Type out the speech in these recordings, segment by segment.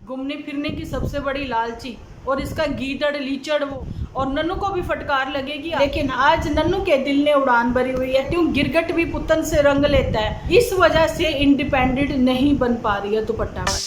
घूमने फिरने की सबसे बड़ी लालची और इसका गीदड़ लीचड़ वो, और नन्नू को भी फटकार लगेगी। लेकिन आज नन्नू के दिल ने उड़ान भरी हुई है, क्यों गिरगट भी पुतन से रंग लेता है। इस वजह से इंडिपेंडेंट नहीं बन पा रही है दुपट्टा वाली।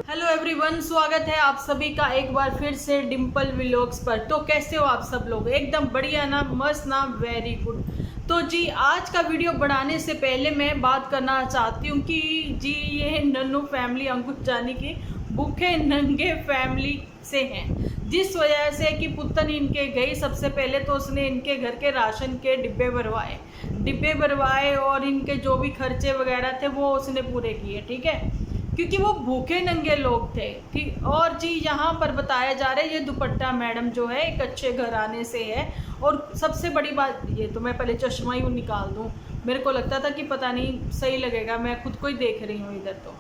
हेलो एवरीवन, स्वागत है आप सभी का एक बार फिर से डिम्पल व्लॉग्स पर। तो कैसे हो आप सब लोग? एकदम बढ़िया ना, मस्त ना, वेरी गुड। तो जी आज का वीडियो बनाने से पहले मैं बात करना चाहती हूँ कि जी ये नन्नू फैमिली अंकुश जानी की भूखे नंगे फैमिली से हैं, जिस वजह से कि पुतन इनके गई। सबसे पहले तो उसने इनके घर के राशन के डिब्बे भरवाए और इनके जो भी खर्चे वगैरह थे वो उसने पूरे किए, ठीक है, क्योंकि वो भूखे नंगे लोग थे, ठीक। और जी यहाँ पर बताया जा रहा है ये दुपट्टा मैडम जो है एक अच्छे घराने से है। और सबसे बड़ी बात ये, तो मैं पहले चश्मा ही निकाल दूँ, मेरे को लगता था कि पता नहीं सही लगेगा, मैं खुद को ही देख रही हूँ इधर। तो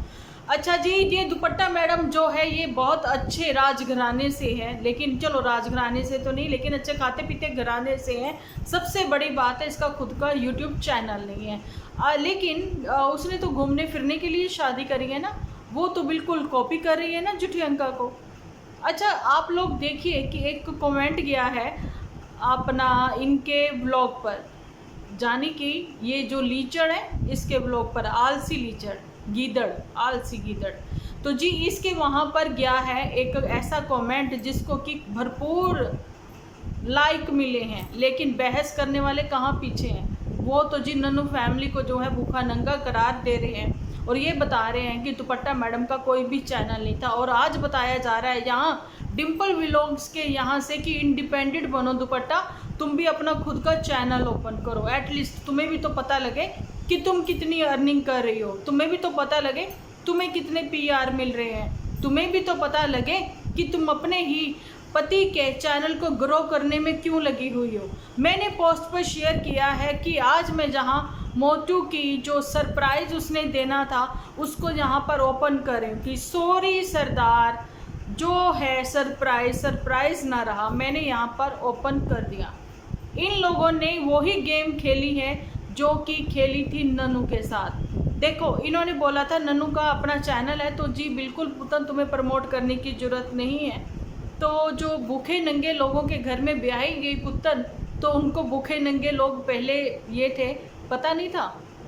अच्छा जी, ये दुपट्टा मैडम जो है ये बहुत अच्छे राजघराने से है, लेकिन चलो राजघराने से तो नहीं, लेकिन अच्छे खाते पीते घराने से है। सबसे बड़ी बात है इसका खुद का यूट्यूब चैनल नहीं है। लेकिन उसने तो घूमने फिरने के लिए शादी करी है ना, वो तो बिल्कुल कॉपी कर रही है ना जुठियंका को। अच्छा आप लोग देखिए कि एक कमेंट गया है अपना इनके ब्लॉग पर, जानी कि ये जो लीचड़ है इसके ब्लॉग पर, आलसी लीचड़ गीदड़, आलसी गीदड़। तो जी इसके वहाँ पर गया है एक ऐसा कमेंट जिसको कि भरपूर लाइक मिले हैं, लेकिन बहस करने वाले कहाँ पीछे हैं। वो तो जी नन्नू फैमिली को जो है भूखा नंगा करार दे रहे हैं और ये बता रहे हैं कि दुपट्टा मैडम का कोई भी चैनल नहीं था। और आज बताया जा रहा है यहाँ डिम्पल व्लॉग्स के यहाँ से कि इंडिपेंडेंट बनो दुपट्टा, तुम भी अपना खुद का चैनल ओपन करो, एटलीस्ट तुम्हें भी तो पता लगे कि तुम कितनी अर्निंग कर रही हो, तुम्हें भी तो पता लगे तुम्हें कितने पीआर मिल रहे हैं, तुम्हें भी तो पता लगे कि तुम अपने ही पति के चैनल को ग्रो करने में क्यों लगी हुई हो। मैंने पोस्ट पर शेयर किया है कि आज मैं जहां मोटू की जो सरप्राइज़ उसने देना था उसको यहाँ पर ओपन करें कि सॉरी सरदार, जो है सरप्राइज़ ना रहा, मैंने यहाँ पर ओपन कर दिया। इन लोगों ने वही गेम खेली है जो कि खेली थी नन्नू के साथ। देखो इन्होंने बोला था नन्नू का अपना चैनल है, तो जी बिल्कुल पुतन तुम्हें प्रमोट करने की ज़रूरत नहीं है। तो जो भूखे नंगे लोगों के घर में ब्याही गई पुतन, तो उनको भूखे नंगे लोग पहले ये थे, पता नहीं था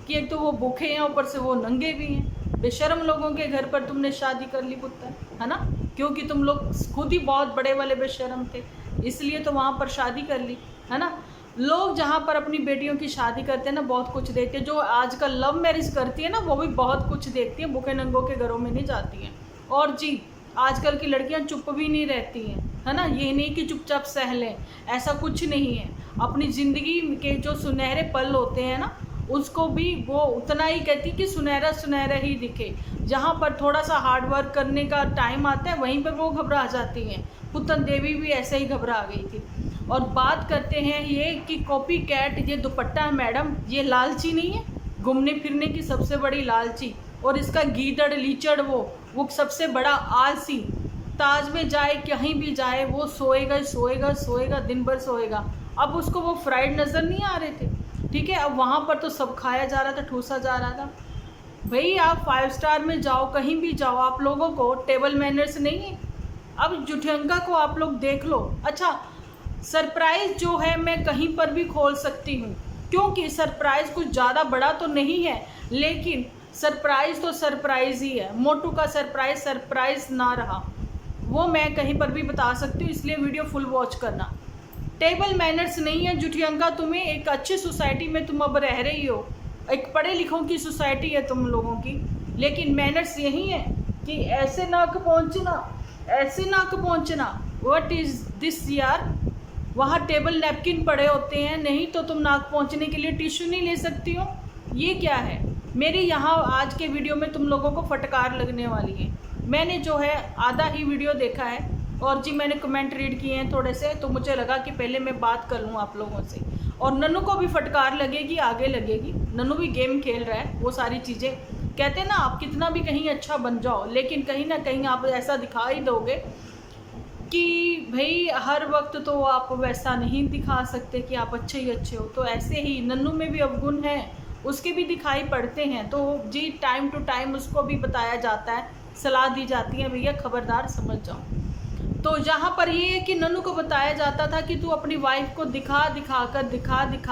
कि एक तो वो भूखे हैं ऊपर से वो नंगे भी हैं। बेशर्म लोगों के घर पर तुमने शादी कर ली पुतन, है ना, क्योंकि तुम लोग खुद ही बहुत बड़े वाले बेशर्म थे, इसलिए तो वहाँ पर शादी कर ली, है ना। लोग जहाँ पर अपनी बेटियों की शादी करते हैं ना बहुत कुछ देखते हैं। जो आजकल लव मैरिज करती है ना वो भी बहुत कुछ देखती हैं, भूखे नंगों के घरों में नहीं जाती हैं। और जी आजकल की लड़कियां चुप भी नहीं रहती हैं, है ना, ये नहीं कि चुपचाप सह लें, ऐसा कुछ नहीं है। अपनी ज़िंदगी के जो सुनहरे पल होते हैं ना उसको भी वो उतना ही कहती कि सुनहरा सुनहरा ही दिखे। जहाँ पर थोड़ा सा हार्ड वर्क करने का टाइम आता है वहीं पर वो घबरा जाती हैं। पुतन देवी भी ऐसे ही घबरा गई थी। और बात करते हैं ये कि कॉपी कैट ये दुपट्टा मैडम ये लालची नहीं है, घूमने फिरने की सबसे बड़ी लालची, और इसका गीदड़ लीचड़ वो सबसे बड़ा आलसी। ताज में जाए कहीं भी जाए वो सोएगा सोएगा सोएगा, दिन भर सोएगा। अब उसको वो फ्राइड नज़र नहीं आ रहे थे, ठीक है, अब वहाँ पर तो सब खाया जा रहा था, ठूसा जा रहा था। भाई आप 5 स्टार में जाओ, कहीं भी जाओ, आप लोगों को टेबल मैनर्स नहीं है। अब जुठियंका को आप लोग देख लो। अच्छा सरप्राइज़ जो है मैं कहीं पर भी खोल सकती हूँ, क्योंकि सरप्राइज़ कुछ ज़्यादा बड़ा तो नहीं है, लेकिन सरप्राइज़ तो सरप्राइज़ ही है। मोटू का सरप्राइज़ ना रहा, वो मैं कहीं पर भी बता सकती हूँ, इसलिए वीडियो फुल वॉच करना। टेबल मैनर्स नहीं है जुठियंका तुम्हें, एक अच्छी सोसाइटी में तुम अब रह रही हो, एक पढ़े लिखों की सोसाइटी है तुम लोगों की, लेकिन मैनर्स यही है कि ऐसे नाक पहुँचना, ऐसे नाक पहुँचना। व्हाट इज़ दिस यार, वहाँ टेबल नैपकिन पड़े होते हैं, नहीं तो तुम नाक पहुँचने के लिए टिश्यू नहीं ले सकती हो, ये क्या है। मेरी यहाँ आज के वीडियो में तुम लोगों को फटकार लगने वाली है। मैंने जो है आधा ही वीडियो देखा है और जी मैंने कमेंट रीड किए हैं थोड़े से, तो मुझे लगा कि पहले मैं बात कर लूँ आप लोगों से। और नन्नू को भी फटकार लगेगी, आगे लगेगी, नन्नू भी गेम खेल रहा है, वो सारी चीज़ें कहते हैं ना, आप कितना भी कहीं अच्छा बन जाओ लेकिन कहीं ना कहीं आप ऐसा दिखा ही दोगे कि भाई हर वक्त तो आप वैसा नहीं दिखा सकते कि आप अच्छे ही अच्छे हो। तो ऐसे ही नन्नू में भी अवगुण है उसके भी दिखाई पड़ते हैं। तो जी टाइम टू टाइम उसको भी बताया जाता है, सलाह दी जाती है, भैया खबरदार समझ जाओ। तो जहाँ पर ये है कि नन्नू को बताया जाता था कि तू अपनी वाइफ को दिखा दिखा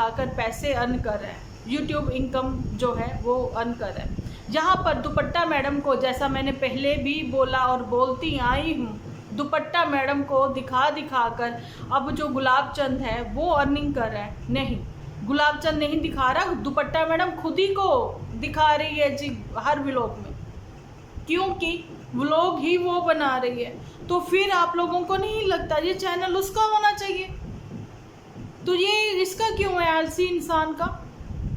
कर पैसे अर्न कर रहा है, यूट्यूब इनकम जो है वो अर्न कर रहा है। जहाँ पर दुपट्टा मैडम को, जैसा मैंने पहले भी बोला और बोलती आई हूँ, दुपट्टा मैडम को दिखा कर अब जो गुलाब चंद है वो अर्निंग कर रहा है। नहीं, गुलाब चंद नहीं दिखा रहा, दुपट्टा मैडम खुद ही को दिखा रही है जी हर व्लॉग में, क्योंकि व्लॉग ही वो बना रही है। तो फिर आप लोगों को नहीं लगता ये चैनल उसका होना चाहिए? तो ये इसका क्यों है आलसी इंसान का?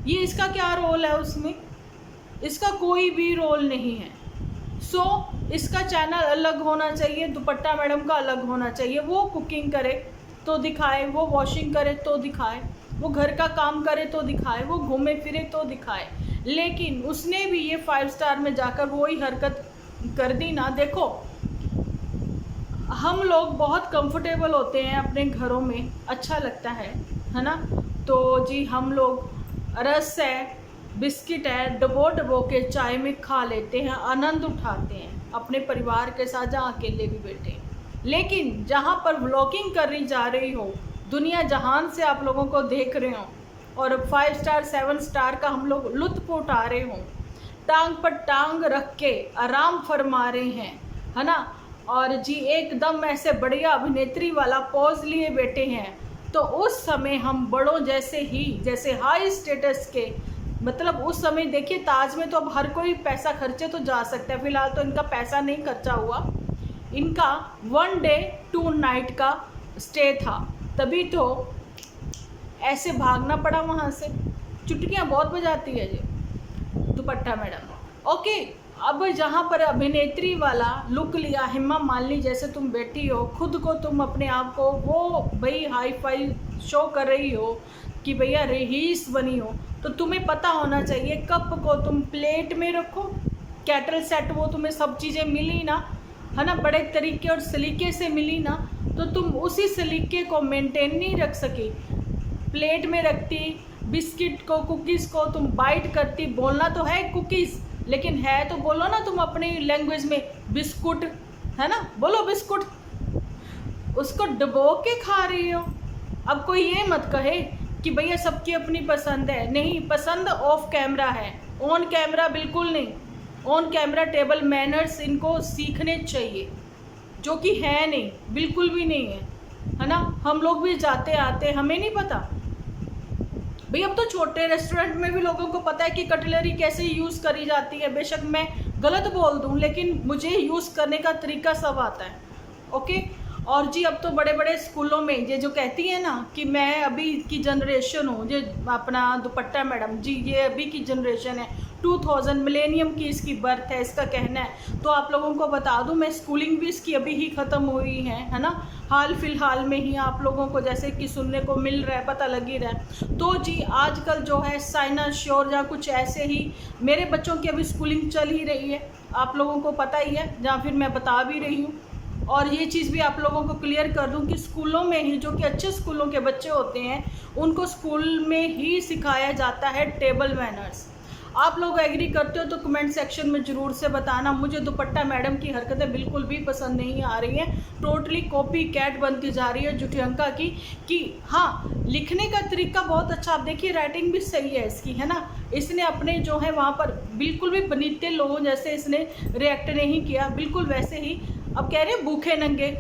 ये इसका क्या रोल है उसमें? इसका कोई भी रोल नहीं है। इसका चैनल अलग होना चाहिए, दुपट्टा मैडम का अलग होना चाहिए। वो कुकिंग करे तो दिखाए, वो वॉशिंग करे तो दिखाए, वो घर का काम करे तो दिखाए, वो घूमे फिरे तो दिखाए। लेकिन उसने भी ये 5 स्टार में जाकर वही हरकत कर दी ना। देखो, हम लोग बहुत कंफर्टेबल होते हैं अपने घरों में, अच्छा लगता है ना। तो जी हम लोग रस है, बिस्किट है, डबो के चाय में खा लेते हैं, आनंद उठाते हैं अपने परिवार के साथ, जहाँ अकेले भी बैठे हैं। लेकिन जहाँ पर व्लॉगिंग करनी जा रही हो, दुनिया जहान से आप लोगों को देख रहे हो और 5 स्टार 7 स्टार का हम लोग लुत्फ उठा रहे हों, टांग पर टांग रख के आराम फरमा रहे हैं, है ना। और जी एकदम ऐसे बढ़िया अभिनेत्री वाला पोज लिए बैठे हैं। तो उस समय हम बड़ों जैसे ही, जैसे हाई स्टेटस के, मतलब उस समय देखिए ताज में तो अब हर कोई पैसा खर्चे तो जा सकता है। फिलहाल तो इनका पैसा नहीं खर्चा हुआ, इनका 1 डे 2 नाइट का स्टे था, तभी तो ऐसे भागना पड़ा वहाँ से। चुटकियाँ बहुत बजाती है जी दुपट्टा मैडम। ओके, अब जहाँ पर अभिनेत्री वाला लुक लिया, हेमा मालिनी जैसे तुम बैठी हो, खुद को तुम अपने आप को वो भाई हाई फाई शो कर रही हो कि भैया रईस बनी हो, तो तुम्हें पता होना चाहिए कप को तुम प्लेट में रखो, कैटल सेट वो तुम्हें सब चीज़ें मिली ना, है ना, बड़े तरीके और सलीके से मिली ना, तो तुम उसी सलीके को मेंटेन नहीं रख सकी। प्लेट में रखती, बिस्किट को, कुकीज़ को तुम बाइट करती, बोलना तो है कुकीज़, लेकिन है तो बोलो ना तुम अपनी लैंग्वेज में बिस्कुट, है ना, बोलो बिस्कुट। उसको डबो के खा रही हो। अब कोई ये मत कहे कि भैया सबकी अपनी पसंद है। नहीं, पसंद ऑफ कैमरा है, ऑन कैमरा बिल्कुल नहीं। ऑन कैमरा टेबल मैनर्स इनको सीखने चाहिए, जो कि है नहीं, बिल्कुल भी नहीं है ना। हम लोग भी जाते आते, हमें नहीं पता भाई। अब तो छोटे रेस्टोरेंट में भी लोगों को पता है कि कटलरी कैसे यूज़ करी जाती है। बेशक मैं गलत बोल दूं, लेकिन मुझे यूज़ करने का तरीका सब आता है। ओके, और जी अब तो बड़े बड़े स्कूलों में ये जो कहती है ना कि मैं अभी की जनरेशन हूँ, ये अपना दुपट्टा मैडम जी, ये अभी की जनरेशन है, 2000 मिलेनियम की इसकी बर्थ है, इसका कहना है। तो आप लोगों को बता दूं, मैं स्कूलिंग भी इसकी अभी ही ख़त्म हुई है ना, हाल फिलहाल में ही आप लोगों को जैसे कि सुनने को मिल रहा है, पता लग ही रहा है। तो जी आजकल जो है साइना श्योर या कुछ ऐसे ही, मेरे बच्चों की अभी स्कूलिंग चल ही रही है, आप लोगों को पता ही है, या फिर मैं बता भी रही हूँ। और ये चीज़ भी आप लोगों को क्लियर कर दूं कि स्कूलों में ही, जो कि अच्छे स्कूलों के बच्चे होते हैं, उनको स्कूल में ही सिखाया जाता है टेबल मैनर्स। आप लोग एग्री करते हो तो कमेंट सेक्शन में ज़रूर से बताना। मुझे दुपट्टा मैडम की हरकतें बिल्कुल भी पसंद नहीं आ रही हैं, टोटली कॉपी कैट बनती जा रही है जुटियंका की। कि हाँ, लिखने का तरीका बहुत अच्छा, आप देखिए राइटिंग भी सही है इसकी, है ना। इसने अपने जो है वहाँ पर बिल्कुल भी बनीते लोगों जैसे इसने रिएक्ट नहीं किया, बिल्कुल वैसे ही। अब कह रहे हैं भूखे नंगे,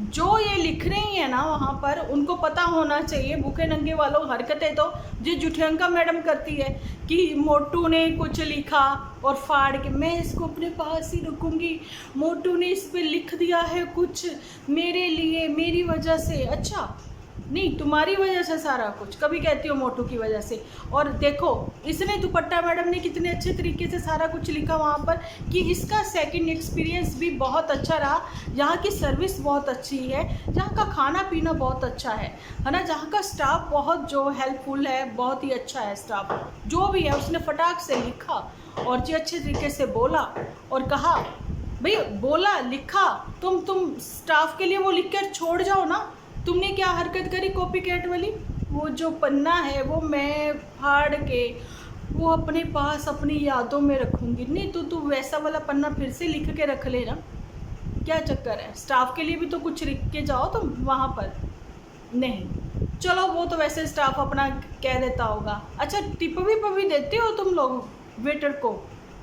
जो ये लिख रही है ना वहाँ पर, उनको पता होना चाहिए भूखे नंगे वालों हरकतें तो जो जुटियंका मैडम करती है कि मोटू ने कुछ लिखा और फाड़ के मैं इसको अपने पास ही रखूँगी, मोटू ने इस पे लिख दिया है कुछ मेरे लिए, मेरी वजह से। अच्छा नहीं, तुम्हारी वजह से सारा कुछ, कभी कहती हो मोटू की वजह से। और देखो इसने, दुपट्टा मैडम ने कितने अच्छे तरीके से सारा कुछ लिखा वहाँ पर कि इसका सेकंड एक्सपीरियंस भी बहुत अच्छा रहा, यहाँ की सर्विस बहुत अच्छी है, यहाँ का खाना पीना बहुत अच्छा है ना, जहाँ का स्टाफ बहुत जो हेल्पफुल है, बहुत ही अच्छा है स्टाफ, जो भी है उसने फटाक से लिखा और जी अच्छे तरीके से बोला और कहा भाई, बोला लिखा, तुम स्टाफ के लिए वो लिख कर छोड़ जाओ ना। तुमने क्या हरकत करी कॉपी कैट वाली, वो जो पन्ना है वो मैं फाड़ के वो अपने पास अपनी यादों में रखूँगी। नहीं तो तू वैसा वाला पन्ना फिर से लिख के रख लेना, क्या चक्कर है? स्टाफ के लिए भी तो कुछ लिख के जाओ तुम वहाँ पर। नहीं, चलो वो तो वैसे स्टाफ अपना कह देता होगा। अच्छा, टिप भी देते हो तुम लोग वेटर को?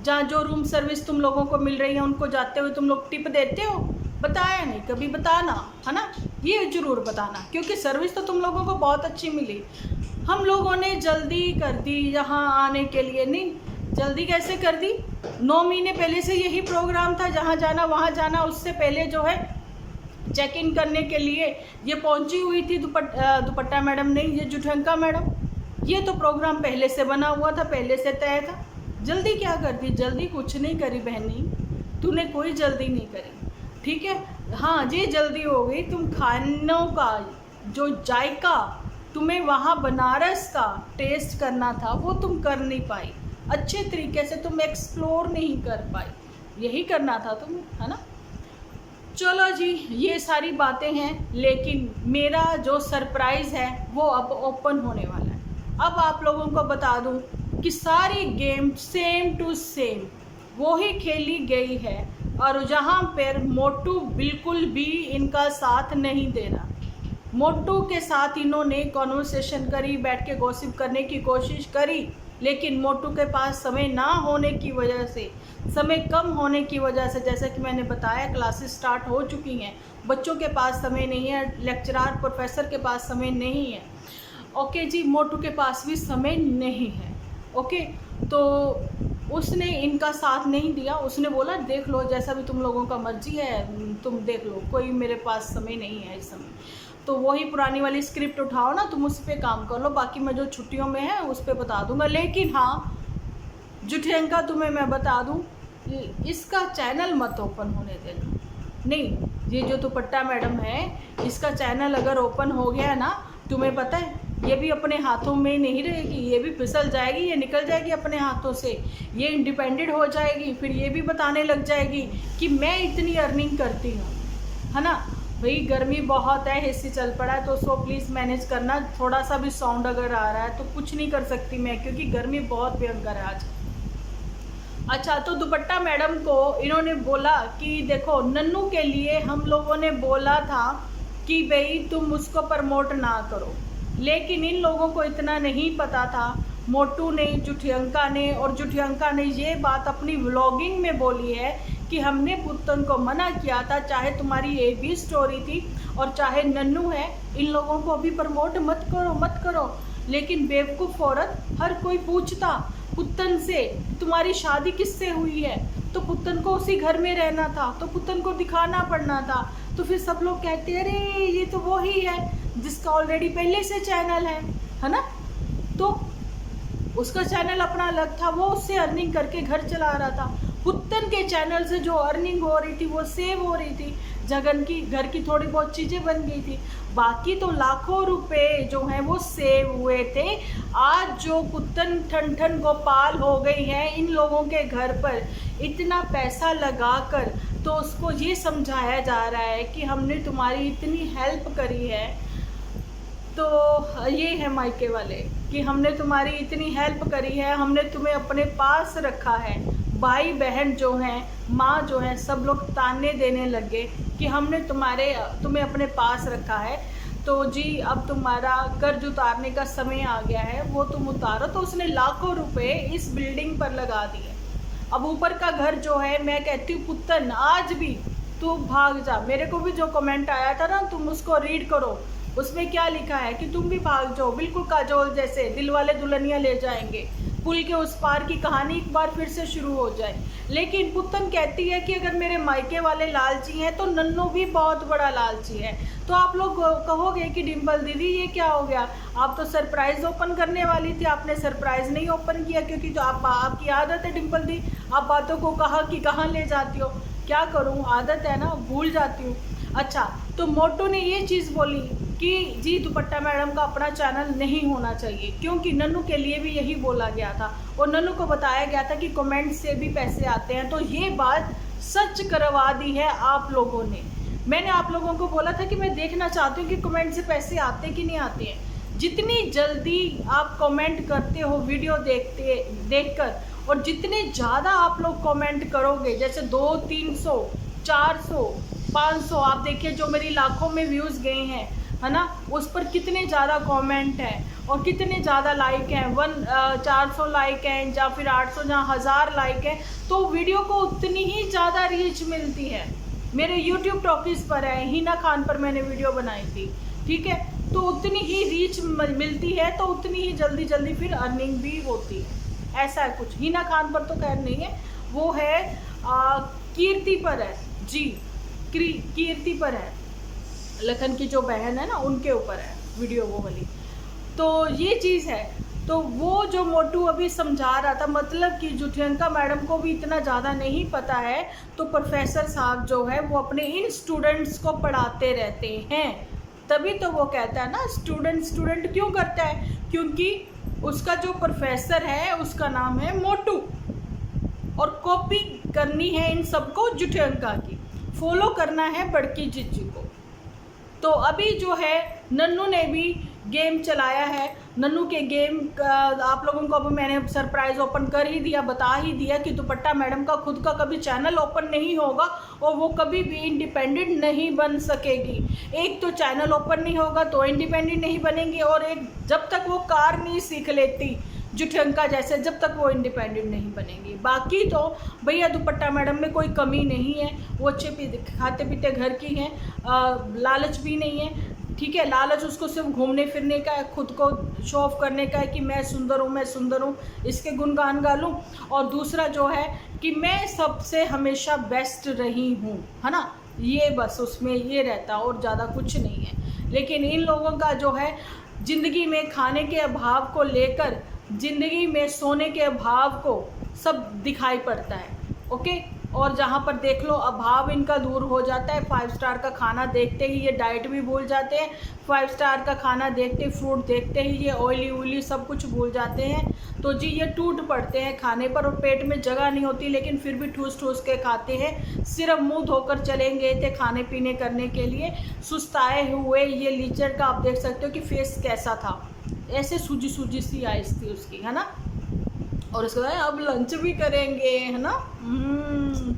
जहाँ जो रूम सर्विस तुम लोगों को मिल रही है उनको जाते हुए तुम लोग टिप देते हो? बताया नहीं कभी, बताना है ना, ये ज़रूर बताना, क्योंकि सर्विस तो तुम लोगों को बहुत अच्छी मिली। हम लोगों ने जल्दी कर दी यहाँ आने के लिए। नहीं, जल्दी कैसे कर दी? 9 महीने पहले से यही प्रोग्राम था, जहाँ जाना वहाँ जाना। उससे पहले जो है चेक इन करने के लिए ये पहुँची हुई थी दुपट्टा मैडम नहीं, ये जुठंका मैडम। ये तो प्रोग्राम पहले से बना हुआ था, पहले से तय था। जल्दी क्या कर दी? जल्दी कुछ नहीं करी बहनी, तूने कोई जल्दी नहीं करी, ठीक है। हाँ, ये जल्दी हो गई, तुम खानों का जो जायका तुम्हें वहाँ बनारस का टेस्ट करना था वो तुम कर नहीं पाई, अच्छे तरीके से तुम एक्सप्लोर नहीं कर पाई, यही करना था तुम्हें, है ना। चलो जी, ये सारी बातें हैं, लेकिन मेरा जो सरप्राइज़ है वो अब ओपन होने वाला है। अब आप लोगों को बता दूं कि सारी गेम सेम टू सेम वो ही खेली गई है, और जहाँ पर मोटू बिल्कुल भी इनका साथ नहीं दे रहा। मोटू के साथ इन्होंने कॉन्वर्सेशन करी, बैठ के गॉसिप करने की कोशिश करी, लेकिन मोटू के पास समय ना होने की वजह से, समय कम होने की वजह से, जैसे कि मैंने बताया क्लासेस स्टार्ट हो चुकी हैं, बच्चों के पास समय नहीं है, लेक्चरार प्रोफेसर के पास समय नहीं है। ओके जी, मोटू के पास भी समय नहीं है। ओके, तो उसने इनका साथ नहीं दिया। उसने बोला देख लो, जैसा भी तुम लोगों का मर्जी है तुम देख लो, कोई मेरे पास समय नहीं है इस समय। तो वही पुरानी वाली स्क्रिप्ट उठाओ ना, तुम उस पर काम कर लो, बाकी मैं जो छुट्टियों में है उस पर बता दूंगा। लेकिन हाँ, जुठियंका तुम्हें मैं बता दूं, इसका चैनल मत ओपन होने देना। नहीं, ये जो दुपट्टा मैडम है, इसका चैनल अगर ओपन हो गया ना, तुम्हें पता है ये भी अपने हाथों में नहीं रहेगी, ये भी फिसल जाएगी, ये निकल जाएगी अपने हाथों से, ये इंडिपेंडेंट हो जाएगी। फिर ये भी बताने लग जाएगी कि मैं इतनी अर्निंग करती हूँ, है ना। भाई गर्मी बहुत है, एसी चल पड़ा है, तो उसको प्लीज़ मैनेज करना। थोड़ा सा भी साउंड अगर आ रहा है तो कुछ नहीं कर सकती मैं, क्योंकि गर्मी बहुत भयंकर है आज। अच्छा, तो दुपट्टा मैडम को इन्होंने बोला कि देखो, नन्नू के लिए हम लोगों ने बोला था कि भाई तुम उसको प्रमोट ना करो, लेकिन इन लोगों को इतना नहीं पता था। मोटू ने, जुठियंका ने, और जुठियंका ने ये बात अपनी व्लॉगिंग में बोली है कि हमने पुत्तन को मना किया था, चाहे तुम्हारी ये भी स्टोरी थी और चाहे नन्नू है, इन लोगों को अभी प्रमोट मत करो मत करो। लेकिन बेवकूफ़ औरत, हर कोई पूछता पुत्तन से तुम्हारी शादी किससे हुई है, तो पुत्तन को उसी घर में रहना था, तो पुत्तन को दिखाना पड़ना था। तो फिर सब लोग कहते अरे ये तो वो ही है जिसका ऑलरेडी पहले से चैनल है ना। तो उसका चैनल अपना अलग था, वो उससे अर्निंग करके घर चला रहा था। पुत्तन के चैनल से जो अर्निंग हो रही थी वो सेव हो रही थी, जगन की घर की थोड़ी बहुत चीज़ें बन गई थी, बाकी तो लाखों रुपए जो हैं वो सेव हुए थे। आज जो पुत्तन ठन गोपाल हो गई है इन लोगों के घर पर इतना पैसा लगाकर, तो उसको ये समझाया जा रहा है कि हमने तुम्हारी इतनी हेल्प करी है। तो ये है मायके वाले कि हमने तुम्हारी इतनी हेल्प करी है, हमने तुम्हें अपने पास रखा है। भाई बहन जो हैं, माँ जो है, सब लोग ताने देने लगे कि हमने तुम्हें अपने पास रखा है, तो जी अब तुम्हारा कर्ज उतारने का समय आ गया है, वो तुम उतारो। तो उसने लाखों रुपए इस बिल्डिंग पर लगा दिए। अब ऊपर का घर जो है, मैं कहती हूँ पुत्तन आज भी तू भाग जा। मेरे को भी जो कमेंट आया था ना, तुम उसको रीड करो, उसमें क्या लिखा है कि तुम भी भाग जाओ, बिल्कुल काजोल जैसे दिल वाले दुल्हनिया ले जाएंगे, पुल के उस पार की कहानी एक बार फिर से शुरू हो जाए। लेकिन पुत्तन कहती है कि अगर मेरे मायके वाले लालची हैं तो नन्नू भी बहुत बड़ा लालची है। तो आप लोग कहोगे कि डिम्पल दीदी ये क्या हो गया, आप तो सरप्राइज़ ओपन करने वाली थी, आपने सरप्राइज़ नहीं ओपन किया, क्योंकि जो आपकी आदत है डिम्पल दी, आप बातों को कहाँ ले जाती हो। क्या करूँ, आदत है ना, भूल जाती हूँ। अच्छा, तो मोटू ने ये चीज़ बोली कि जी दुपट्टा मैडम का अपना चैनल नहीं होना चाहिए, क्योंकि नन्नू के लिए भी यही बोला गया था और नन्नू को बताया गया था कि कमेंट से भी पैसे आते हैं। तो ये बात सच करवा दी है आप लोगों ने। मैंने आप लोगों को बोला था कि मैं देखना चाहती हूँ कि कमेंट से पैसे आते कि नहीं आते हैं। जितनी जल्दी आप कमेंट करते हो वीडियो देखकर, और जितने ज़्यादा आप लोग कमेंट करोगे, जैसे 200-300 400 500, आप देखिए जो मेरी लाखों में व्यूज़ गए हैं, है ना, उस पर कितने ज़्यादा कमेंट हैं और कितने ज़्यादा लाइक हैं, 400 लाइक हैं या फिर 800 जहाँ 1000 लाइक हैं, तो वीडियो को उतनी ही ज़्यादा रीच मिलती है। मेरे यूट्यूब टॉकीज़ पर है, हिना खान पर मैंने वीडियो बनाई थी, ठीक है, तो उतनी ही रीच मिलती है, तो उतनी ही जल्दी जल्दी फिर अर्निंग भी होती है। ऐसा है कुछ। हिना खान पर तो खैर नहीं है, वो है कीर्ति पर है जी, कीर्ति पर है, लखन की जो बहन है ना, उनके ऊपर है वीडियो वो वाली। तो ये चीज़ है। तो वो जो मोटू अभी समझा रहा था, मतलब कि जुठियंका मैडम को भी इतना ज़्यादा नहीं पता है, तो प्रोफेसर साहब जो है वो अपने इन स्टूडेंट्स को पढ़ाते रहते हैं, तभी तो वो कहता है ना स्टूडेंट क्यों करता है, क्योंकि उसका जो प्रोफेसर है उसका नाम है मोटू, और कॉपी करनी है इन सबको जुठियंका की, फॉलो करना है बड़की जीजी को। तो अभी जो है नन्नू ने भी गेम चलाया है। नन्नू के गेम आप लोगों को अब मैंने सरप्राइज़ ओपन कर ही दिया, बता ही दिया कि दुपट्टा मैडम का खुद का कभी चैनल ओपन नहीं होगा और वो कभी भी इंडिपेंडेंट नहीं बन सकेगी। एक तो चैनल ओपन नहीं होगा तो इंडिपेंडेंट नहीं बनेंगी, और एक जब तक वो कार नहीं सीख लेती जुठियंका जैसे, जब तक वो इंडिपेंडेंट नहीं बनेंगी। बाकी तो भैया दुपट्टा मैडम में कोई कमी नहीं है, वो अच्छे खाते पीते घर की हैं, लालच भी नहीं है, ठीक है। लालच उसको सिर्फ घूमने फिरने का है, खुद को शो ऑफ करने का है कि मैं सुंदर हूँ, इसके गुणगान गा लूँ। और दूसरा जो है कि मैं सबसे हमेशा बेस्ट रही हूँ, है ना, ये बस उसमें ये रहता, और ज़्यादा कुछ नहीं है। लेकिन इन लोगों का जो है ज़िंदगी में खाने के अभाव को लेकर, ज़िंदगी में सोने के अभाव को सब दिखाई पड़ता है, ओके। और जहाँ पर देख लो अभाव इनका दूर हो जाता है। 5 स्टार का खाना देखते ही ये डाइट भी भूल जाते हैं, 5 स्टार का खाना देखते, फ्रूट देखते ही ये ऑयली सब कुछ भूल जाते हैं। तो जी ये टूट पड़ते हैं खाने पर, और पेट में जगह नहीं होती, लेकिन फिर भी ठूस के खाते हैं। सिर्फ मुँह धोकर चले गए थे खाने पीने करने के लिए, सुस्ताए हुए। ये लीचर का आप देख सकते हो कि फेस कैसा था, ऐसे सूजी सी आइस थी उसकी, है ना। और उसके बाद अब लंच भी करेंगे, है ना,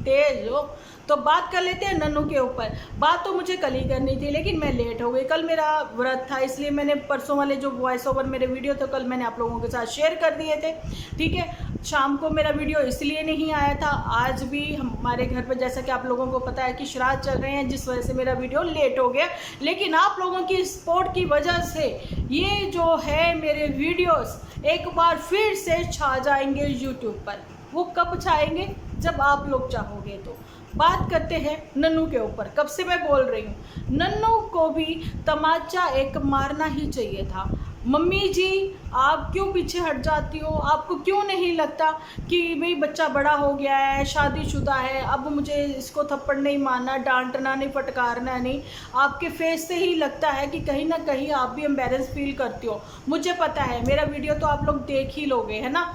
तेज हो। तो बात कर लेते हैं नन्नू के ऊपर। बात तो मुझे कल ही करनी थी, लेकिन मैं लेट हो गई। कल मेरा व्रत था, इसलिए मैंने परसों वाले जो वॉइस ओवर मेरे वीडियो थे कल मैंने आप लोगों के साथ शेयर कर दिए थे, ठीक है। शाम को मेरा वीडियो इसलिए नहीं आया था। आज भी हमारे घर पर जैसा कि आप लोगों को पता है कि श्राद्ध चल रहे हैं, जिस वजह से मेरा वीडियो लेट हो गया। लेकिन आप लोगों की सपोर्ट की वजह से ये जो है मेरे वीडियोस एक बार फिर से छा जाएंगे यूट्यूब पर। वो कब छाएंगे? जब आप लोग चाहोगे। तो बात करते हैं नन्नू के ऊपर। कब से मैं बोल रही हूँ, नन्नू को भी तमाचा एक मारना ही चाहिए था। मम्मी जी आप क्यों पीछे हट जाती हो? आपको क्यों नहीं लगता कि भाई बच्चा बड़ा हो गया है, शादीशुदा है, अब मुझे इसको थप्पड़ नहीं मारना, डांटना नहीं, फटकारना नहीं? आपके फेस से ही लगता है कि कहीं ना कहीं आप भी एम्बेरस फील करती हो। मुझे पता है, मेरा वीडियो तो आप लोग देख ही लोगे, है ना।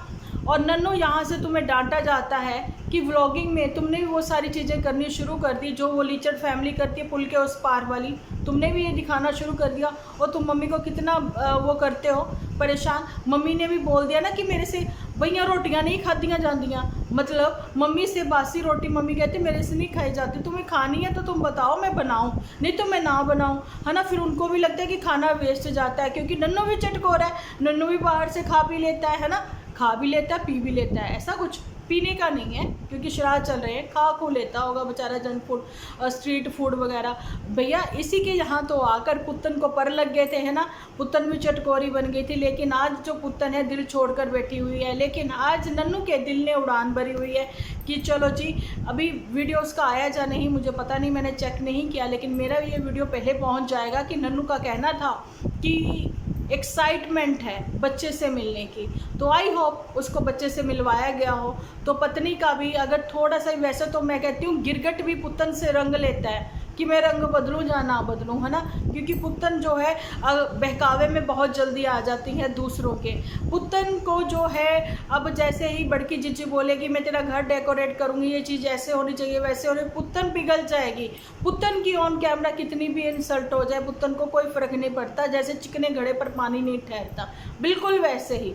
और नन्नू यहाँ से तुम्हें डांटा जाता है कि व्लॉगिंग में तुमने भी वो सारी चीज़ें करनी शुरू कर दी जो वो लीचर फैमिली करती है, पुल के उस पार वाली। तुमने भी ये दिखाना शुरू कर दिया, और तुम मम्मी को कितना वो करते हो परेशान। मम्मी ने भी बोल दिया ना कि मेरे से भैया रोटियां नहीं खादियाँ जांदियाँ, मतलब मम्मी से बासी रोटी मम्मी कहते मेरे से नहीं खाई जाती। तुम्हें खानी है तो तुम बताओ, मैं बनाऊँ, नहीं तो मैं ना बनाऊँ, है ना। फिर उनको भी लगता है कि खाना वेस्ट जाता है, क्योंकि नन्नू भी चटकोरा है, नन्नू भी बाहर से खा पी लेता है ना, खा भी लेता है, पी भी लेता है। ऐसा कुछ पीने का नहीं है, क्योंकि श्राद्ध चल रहे हैं, खा खू लेता होगा बेचारा जंक फूड, स्ट्रीट फूड वगैरह। भैया इसी के यहाँ तो आकर पुत्तन को पर लग गए थे, है ना। पुत्तन भी चटकोरी बन गई थी, लेकिन आज जो पुत्तन है दिल छोड़कर बैठी हुई है। लेकिन आज नन्नू के दिल ने उड़ान भरी हुई है कि चलो जी, अभी वीडियो उसका आया या नहीं मुझे पता नहीं, मैंने चेक नहीं किया, लेकिन मेरा ये वीडियो पहले पहुँच जाएगा कि नन्नू का कहना था कि एक्साइटमेंट है बच्चे से मिलने की। तो आई होप उसको बच्चे से मिलवाया गया हो। तो पत्नी का भी अगर थोड़ा सा, वैसे तो मैं कहती हूँ गिरगट भी पुतन से रंग लेता है, कि मैं रंग बदलूं या ना बदलूं, है ना। क्योंकि पुतन जो है बहकावे में बहुत जल्दी आ जाती है दूसरों के। पुतन को जो है अब जैसे ही बड़की जीजी बोलेगी मैं तेरा घर डेकोरेट करूंगी, ये चीज़ ऐसे होनी चाहिए वैसे होनी, पुतन पिघल जाएगी। पुतन की ऑन कैमरा कितनी भी इंसल्ट हो जाए पुतन को कोई फर्क नहीं पड़ता, जैसे चिकने घड़े पर पानी नहीं ठहरता, बिल्कुल वैसे ही।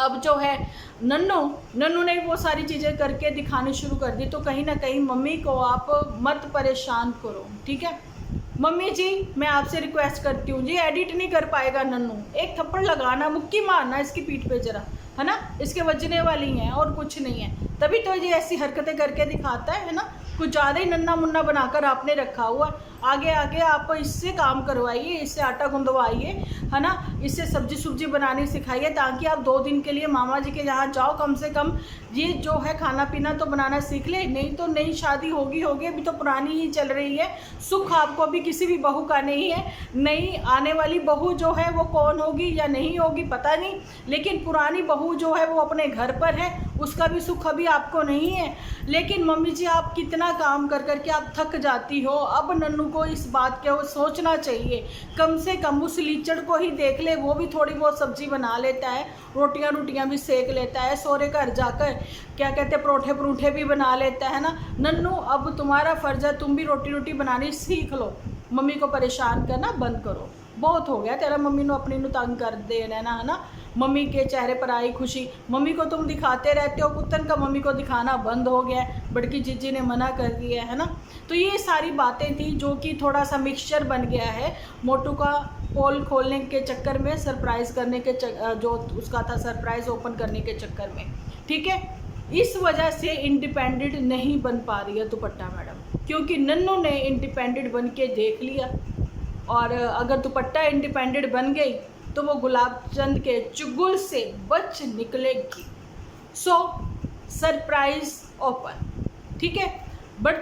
अब जो है नन्नू ने वो सारी चीज़ें करके दिखानी शुरू कर दी, तो कहीं ना कहीं मम्मी को आप मत परेशान करो, ठीक है। मम्मी जी मैं आपसे रिक्वेस्ट करती हूँ जी, एडिट नहीं कर पाएगा नन्नू, एक थप्पड़ लगाना, मुक्की मारना इसकी पीठ पे जरा, है ना, इसके बजने वाली हैं और कुछ नहीं है, तभी तो ये ऐसी हरकतें करके दिखाता है ना। कुछ ज़्यादा ही नन्ना मुन्ना बनाकर आपने रखा हुआ, आगे आगे आप इससे काम करवाइए, इससे आटा गुंदवाइए, है ना, इससे सब्जी सुब्जी बनानी सिखाइए, ताकि आप 2 दिन के लिए मामा जी के यहाँ जाओ, कम से कम ये जो है खाना पीना तो बनाना सीख ले। नहीं तो नई शादी होगी अभी तो पुरानी ही चल रही है, सुख आपको अभी किसी भी बहू का नहीं है। नई आने वाली बहू जो है वो कौन होगी या नहीं होगी पता नहीं, लेकिन पुरानी बहू जो है वो अपने घर पर है, उसका भी सुख अभी आपको नहीं है। लेकिन मम्मी जी आप कितना काम कर करके आप थक जाती हो, अब नन्नू को इस बात के वो सोचना चाहिए, कम से कम उस लीचड़ को ही देख ले, वो भी थोड़ी बहुत सब्जी बना लेता है, रोटियां भी सेक लेता है, सोरे घर जाकर क्या कहते हैं परोठे परूठे भी बना लेता है ना। नन्नू अब तुम्हारा फर्ज है, तुम भी रोटी बनानी सीख लो, मम्मी को परेशान करना बंद करो, बहुत हो गया तेरा मम्मी ने अपनी तंग कर देना है ना। मम्मी के चेहरे पर आई खुशी, मम्मी को तुम दिखाते रहते हो, पुतन का मम्मी को दिखाना बंद हो गया है, बड़की जीजी ने मना कर दिया है ना। तो ये सारी बातें थी जो कि थोड़ा सा मिक्सचर बन गया है मोटू का पोल खोलने के चक्कर में, सरप्राइज़ करने के जो उसका था सरप्राइज़ ओपन करने के चक्कर में, ठीक है। इस वजह से इंडिपेंडेंट नहीं बन पा रही है दुपट्टा मैडम, क्योंकि नन्नू ने इंडिपेंडेंट बन के देख लिया, और अगर दुपट्टा इंडिपेंडेंट बन गई तो वो गुलाब चंद के चुगल से बच निकलेगी। सो सरप्राइज ओपन, ठीक है। बट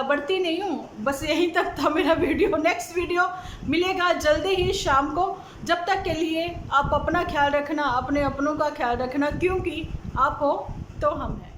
बढ़ती नहीं हूँ, बस यहीं तक था मेरा वीडियो। नेक्स्ट वीडियो मिलेगा जल्दी ही शाम को, जब तक के लिए आप अपना ख्याल रखना, अपने अपनों का ख्याल रखना, क्योंकि आप हो तो हम हैं।